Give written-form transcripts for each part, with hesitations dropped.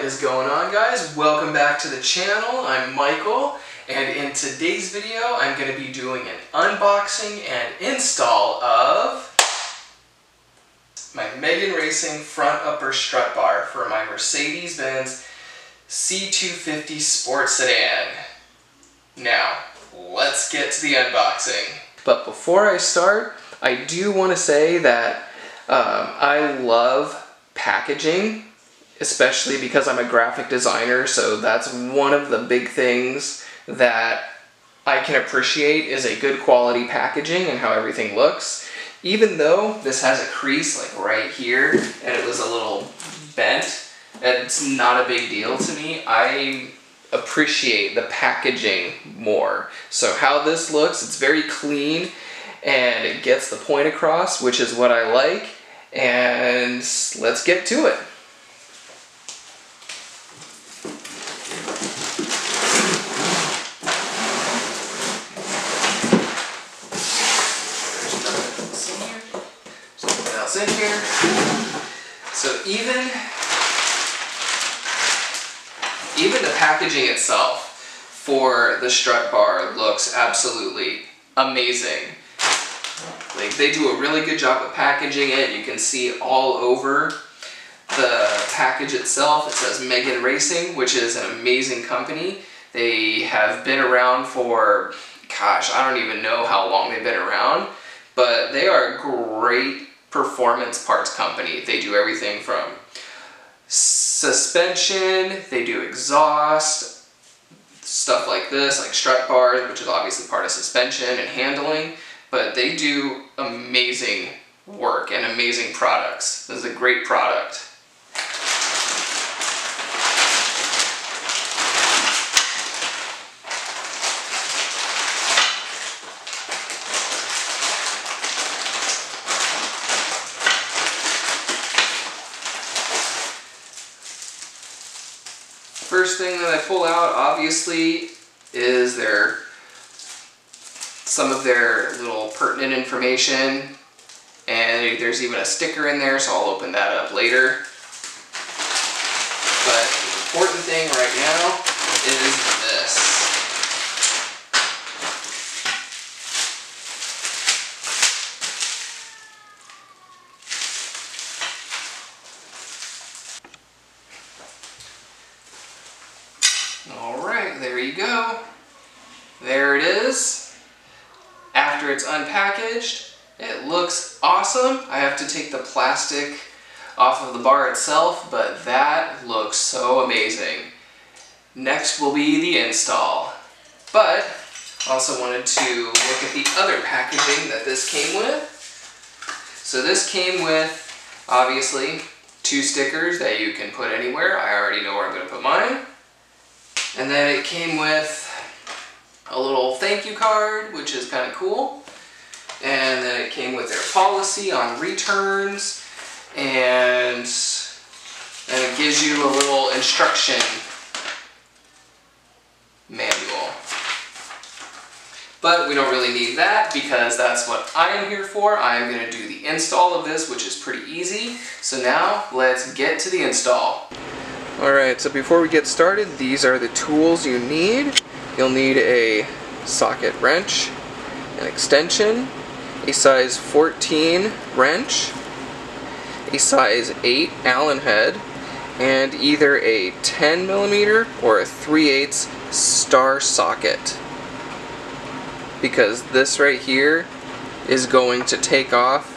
is going on, guys? Welcome back to the channel. I'm Michael, and in today's video I'm going to be doing an unboxing and install of my Megan Racing front upper strut bar for my Mercedes-Benz C250 sports sedan. Now, let's get to the unboxing. But before I start, I do want to say that I love packaging, especially because I'm a graphic designer, so that's one of the big things that I can appreciate is a good quality packaging and how everything looks. Even though this has a crease like right here and it was a little bent, it's not a big deal to me. I appreciate the packaging more. So how this looks, it's very clean and it gets the point across, which is what I like. And let's get to it. Something else in here. So even the packaging itself for the strut bar looks absolutely amazing. Like, they do a really good job of packaging it. You can see all over the package itself. It says Megan Racing, which is an amazing company. They have been around for, gosh, I don't even know how long they've been around, but they are a great performance parts company. They do everything from suspension, they do exhaust, stuff like this, like strut bars, which is obviously part of suspension and handling. But they do amazing work and amazing products. This is a great product. First thing that I pull out, obviously, is some of their little pertinent information, and there's even a sticker in there, so I'll open that up later. But the important thing right now is this. Alright, there you go. There it is. After it's unpackaged, it looks awesome. I have to take the plastic off of the bar itself, but that looks so amazing. Next will be the install. But I also wanted to look at the other packaging that this came with. So this came with, obviously, 2 stickers that you can put anywhere. I already know where I'm going to put mine. And then it came with a little thank you card, which is kind of cool. And then it came with their policy on returns, and it gives you a little instruction manual. But we don't really need that because that's what I am here for. I am going to do the install of this, which is pretty easy. So now let's get to the install. Alright, so before we get started, these are the tools you need. You'll need a socket wrench, an extension, a size 14 wrench, a size 8 Allen head, and either a 10mm or a 3/8 star socket. Because this right here is going to take off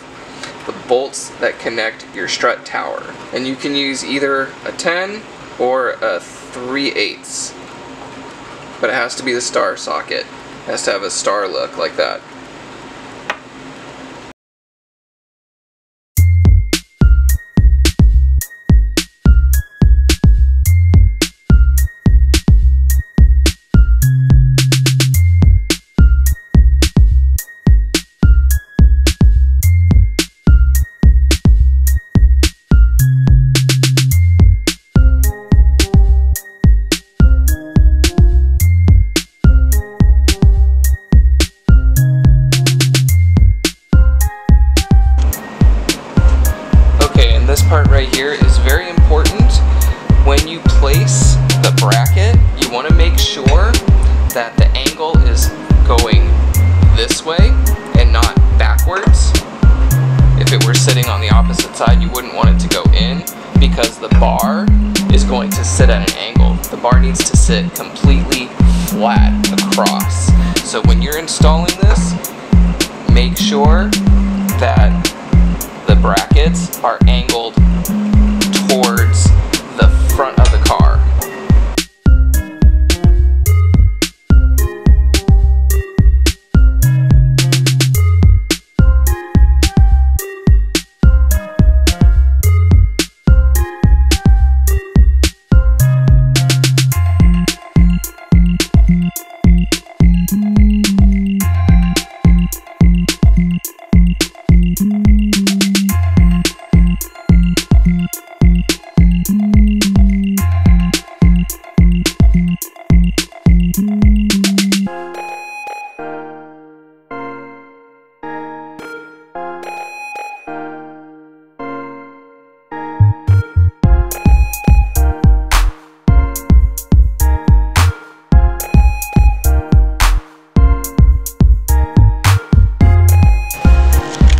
the bolts that connect your strut tower. And you can use either a 10 or a 3/8. But it has to be the star socket. It has to have a star look like that. place the bracket, you want to make sure that the angle is going this way and not backwards. If it were sitting on the opposite side, you wouldn't want it to go in because the bar is going to sit at an angle. The bar needs to sit completely flat across. So when you're installing this, make sure that the brackets are angled towards the front of the car.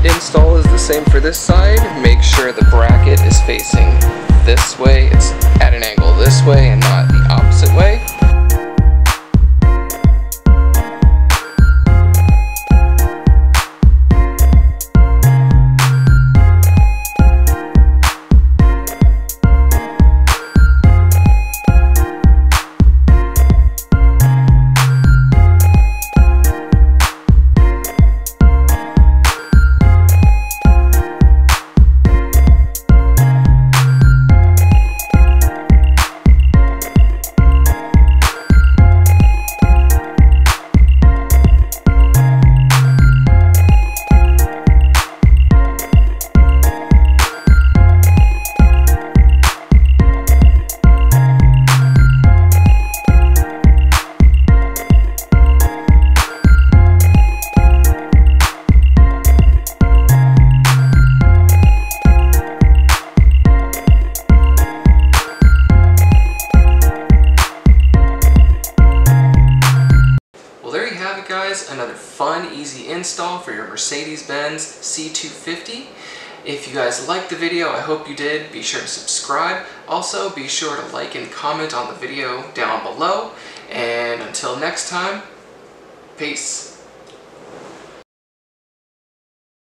Install is the same for this side. Make sure the bracket is facing this way. It's at an angle this way and not the opposite way. Guys, another fun, easy install for your Mercedes-Benz C250. If you guys liked the video, I hope you did. Be sure to subscribe. Also, be sure to like and comment on the video down below. And until next time, peace.